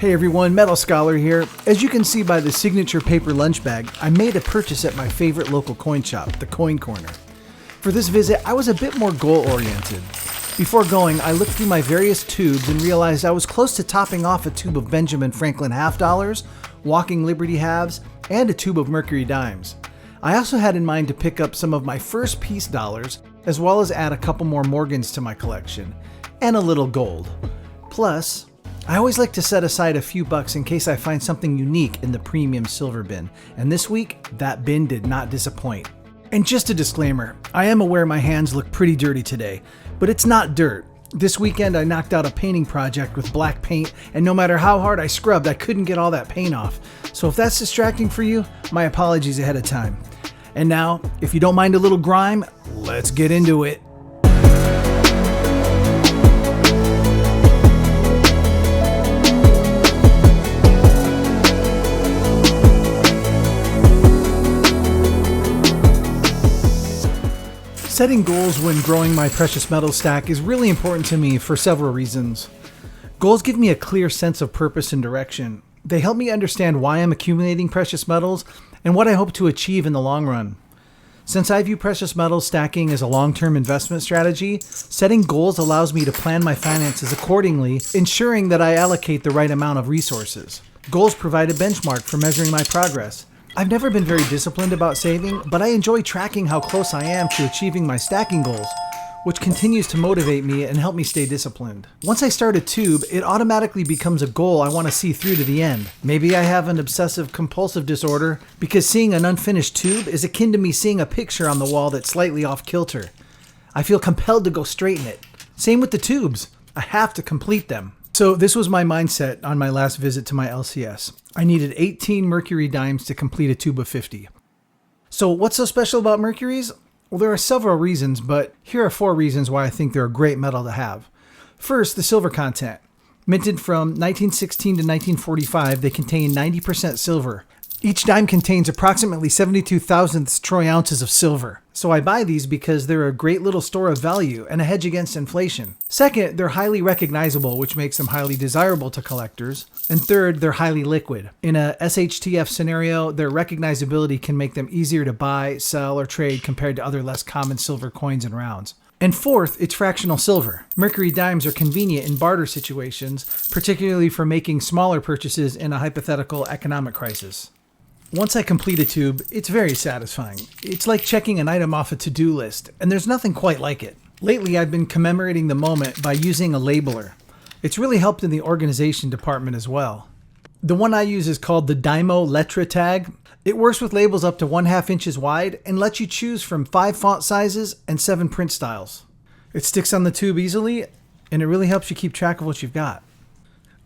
Hey everyone, Metal Scholar here. As you can see by the signature paper lunch bag, I made a purchase at my favorite local coin shop, the Coin Corner. For this visit, I was a bit more goal-oriented. Before going, I looked through my various tubes and realized I was close to topping off a tube of Benjamin Franklin half dollars, walking Liberty Halves, and a tube of Mercury Dimes. I also had in mind to pick up some of my first piece dollars, as well as add a couple more Morgans to my collection, and a little gold. Plus, I always like to set aside a few bucks in case I find something unique in the premium silver bin, and this week, that bin did not disappoint. And just a disclaimer, I am aware my hands look pretty dirty today, but it's not dirt. This weekend I knocked out a painting project with black paint, and no matter how hard I scrubbed, I couldn't get all that paint off. So if that's distracting for you, my apologies ahead of time. And now, if you don't mind a little grime, let's get into it. Setting goals when growing my precious metal stack is really important to me for several reasons. Goals give me a clear sense of purpose and direction. They help me understand why I'm accumulating precious metals and what I hope to achieve in the long run. Since I view precious metals stacking as a long-term investment strategy, setting goals allows me to plan my finances accordingly, ensuring that I allocate the right amount of resources. Goals provide a benchmark for measuring my progress. I've never been very disciplined about saving, but I enjoy tracking how close I am to achieving my stacking goals, which continues to motivate me and help me stay disciplined. Once I start a tube, it automatically becomes a goal I want to see through to the end. Maybe I have an obsessive-compulsive disorder, because seeing an unfinished tube is akin to me seeing a picture on the wall that's slightly off kilter. I feel compelled to go straighten it. Same with the tubes. I have to complete them. So this was my mindset on my last visit to my LCS. I needed 18 Mercury Dimes to complete a tube of 50. So what's so special about Mercuries? Well, there are several reasons, but here are 4 reasons why I think they're a great metal to have. First, the silver content. Minted from 1916 to 1945, they contain 90% silver. Each dime contains approximately 72 thousandths troy ounces of silver. So I buy these because they're a great little store of value and a hedge against inflation. Second, they're highly recognizable, which makes them highly desirable to collectors. And third, they're highly liquid. In a SHTF scenario, their recognizability can make them easier to buy, sell, or trade compared to other less common silver coins and rounds. And fourth, it's fractional silver. Mercury Dimes are convenient in barter situations, particularly for making smaller purchases in a hypothetical economic crisis. Once I complete a tube, it's very satisfying. It's like checking an item off a to-do list, and there's nothing quite like it. Lately, I've been commemorating the moment by using a labeler. It's really helped in the organization department as well. The one I use is called the Dymo Lettre tag. It works with labels up to 1/2 inches wide and lets you choose from 5 font sizes and 7 print styles. It sticks on the tube easily, and it really helps you keep track of what you've got.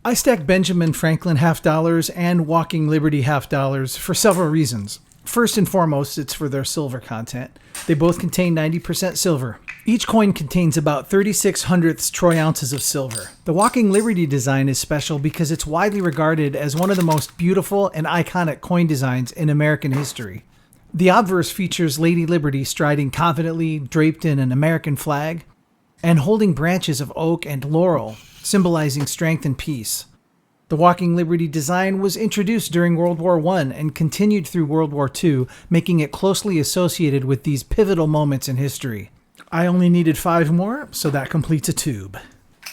I stack Benjamin Franklin half dollars and Walking Liberty half dollars for several reasons. First and foremost, it's for their silver content. They both contain 90% silver. Each coin contains about 36 hundredths troy ounces of silver. The Walking Liberty design is special because it's widely regarded as one of the most beautiful and iconic coin designs in American history. The obverse features Lady Liberty striding confidently, draped in an American flag, and holding branches of oak and laurel, symbolizing strength and peace. The Walking Liberty design was introduced during World War I and continued through World War II, making it closely associated with these pivotal moments in history. I only needed 5 more, so that completes a tube.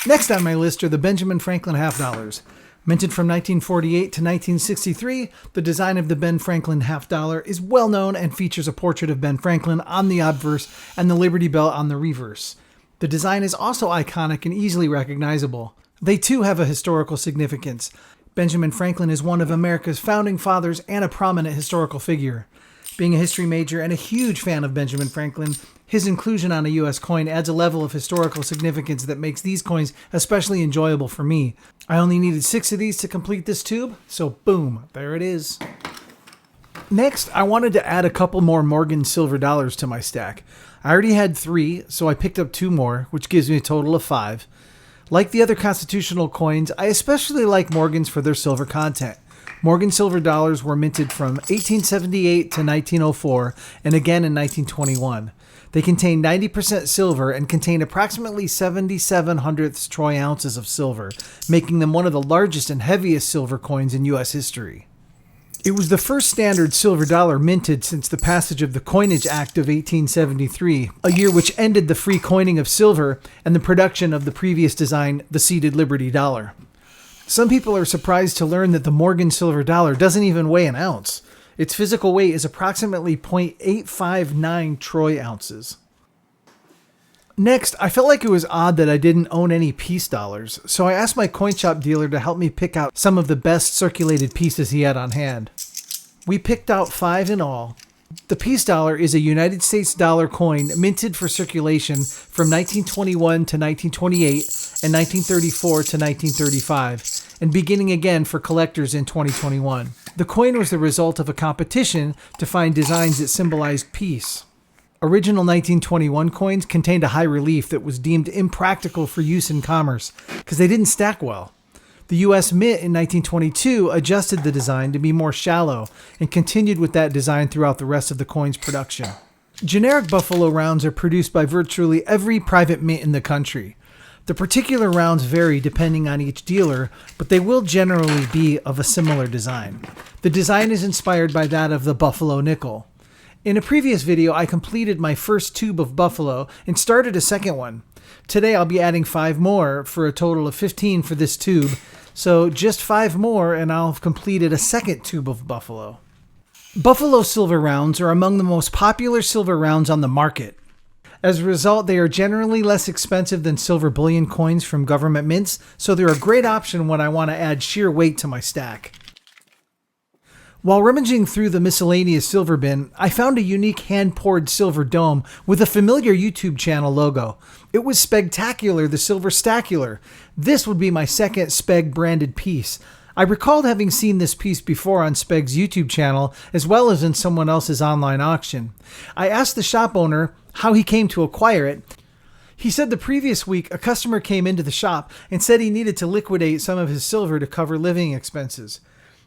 Next on my list are the Benjamin Franklin half dollars. Minted from 1948 to 1963, the design of the Ben Franklin half dollar is well known and features a portrait of Ben Franklin on the obverse and the Liberty Bell on the reverse. The design is also iconic and easily recognizable. They too have a historical significance. Benjamin Franklin is one of America's founding fathers and a prominent historical figure. Being a history major and a huge fan of Benjamin Franklin, his inclusion on a U.S. coin adds a level of historical significance that makes these coins especially enjoyable for me. I only needed 6 of these to complete this tube, so boom, there it is. Next, I wanted to add a couple more Morgan silver dollars to my stack. I already had 3, so I picked up 2 more, which gives me a total of 5. Like the other constitutional coins, I especially like Morgans for their silver content. Morgan silver dollars were minted from 1878 to 1904 and again in 1921. They contain 90% silver and contain approximately 77 hundredths troy ounces of silver, making them one of the largest and heaviest silver coins in U.S. history. It was the first standard silver dollar minted since the passage of the Coinage Act of 1873, a year which ended the free coining of silver and the production of the previous design, the seated Liberty dollar. Some people are surprised to learn that the Morgan silver dollar doesn't even weigh an ounce. Its physical weight is approximately 0.859 troy ounces. Next, I felt like it was odd that I didn't own any peace dollars, so I asked my coin shop dealer to help me pick out some of the best circulated pieces he had on hand. We picked out 5 in all. The peace dollar is a United States dollar coin minted for circulation from 1921 to 1928 and 1934 to 1935, and beginning again for collectors in 2021. The coin was the result of a competition to find designs that symbolized peace. Original 1921 coins contained a high relief that was deemed impractical for use in commerce because they didn't stack well. The U.S. Mint in 1922 adjusted the design to be more shallow and continued with that design throughout the rest of the coin's production. Generic buffalo rounds are produced by virtually every private mint in the country. The particular rounds vary depending on each dealer, but they will generally be of a similar design. The design is inspired by that of the buffalo nickel. In a previous video, I completed my first tube of buffalo and started a second one. Today I'll be adding 5 more for a total of 15 for this tube, so just 5 more and I'll have completed a second tube of buffalo. Buffalo silver rounds are among the most popular silver rounds on the market. As a result, they are generally less expensive than silver bullion coins from government mints, so they're a great option when I want to add sheer weight to my stack. While rummaging through the miscellaneous silver bin, I found a unique hand-poured silver dome with a familiar YouTube channel logo. It was Spectacular the Silver Stacular. This would be my second Speg branded piece. I recalled having seen this piece before on Speg's YouTube channel, as well as in someone else's online auction. I asked the shop owner how he came to acquire it. He said the previous week a customer came into the shop and said he needed to liquidate some of his silver to cover living expenses.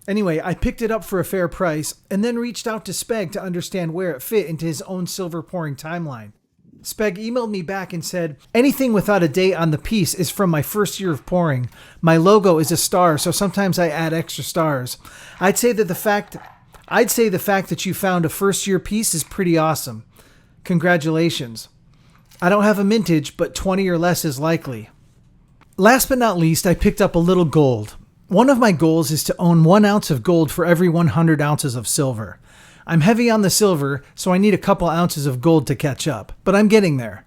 Anyway, I picked it up for a fair price and then reached out to Speg to understand where it fit into his own silver pouring timeline. Speg emailed me back and said, anything without a date on the piece is from my first year of pouring. My logo is a star, so sometimes I add extra stars. I'd say the fact that you found a first year piece is pretty awesome. Congratulations. I don't have a mintage, but 20 or less is likely. Last but not least, I picked up a little gold. One of my goals is to own 1 ounce of gold for every 100 ounces of silver. I'm heavy on the silver, so I need a couple ounces of gold to catch up, but I'm getting there.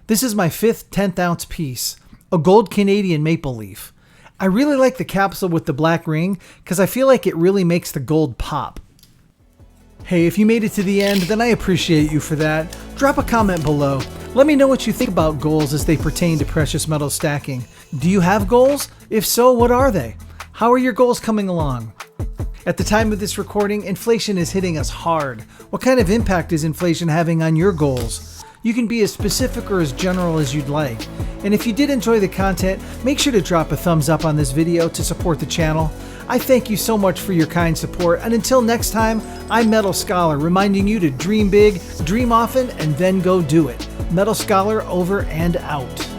This is my 5th 10th ounce piece, a gold Canadian maple leaf. I really like the capsule with the black ring because I feel like it really makes the gold pop. Hey, if you made it to the end, then I appreciate you for that. Drop a comment below. Let me know what you think about goals as they pertain to precious metal stacking. Do you have goals? If so, what are they? How are your goals coming along? At the time of this recording, inflation is hitting us hard. What kind of impact is inflation having on your goals? You can be as specific or as general as you'd like. And if you did enjoy the content, make sure to drop a thumbs up on this video to support the channel. I thank you so much for your kind support, and until next time, I'm Metal Scholar, reminding you to dream big, dream often, and then go do it. Metal Scholar over and out.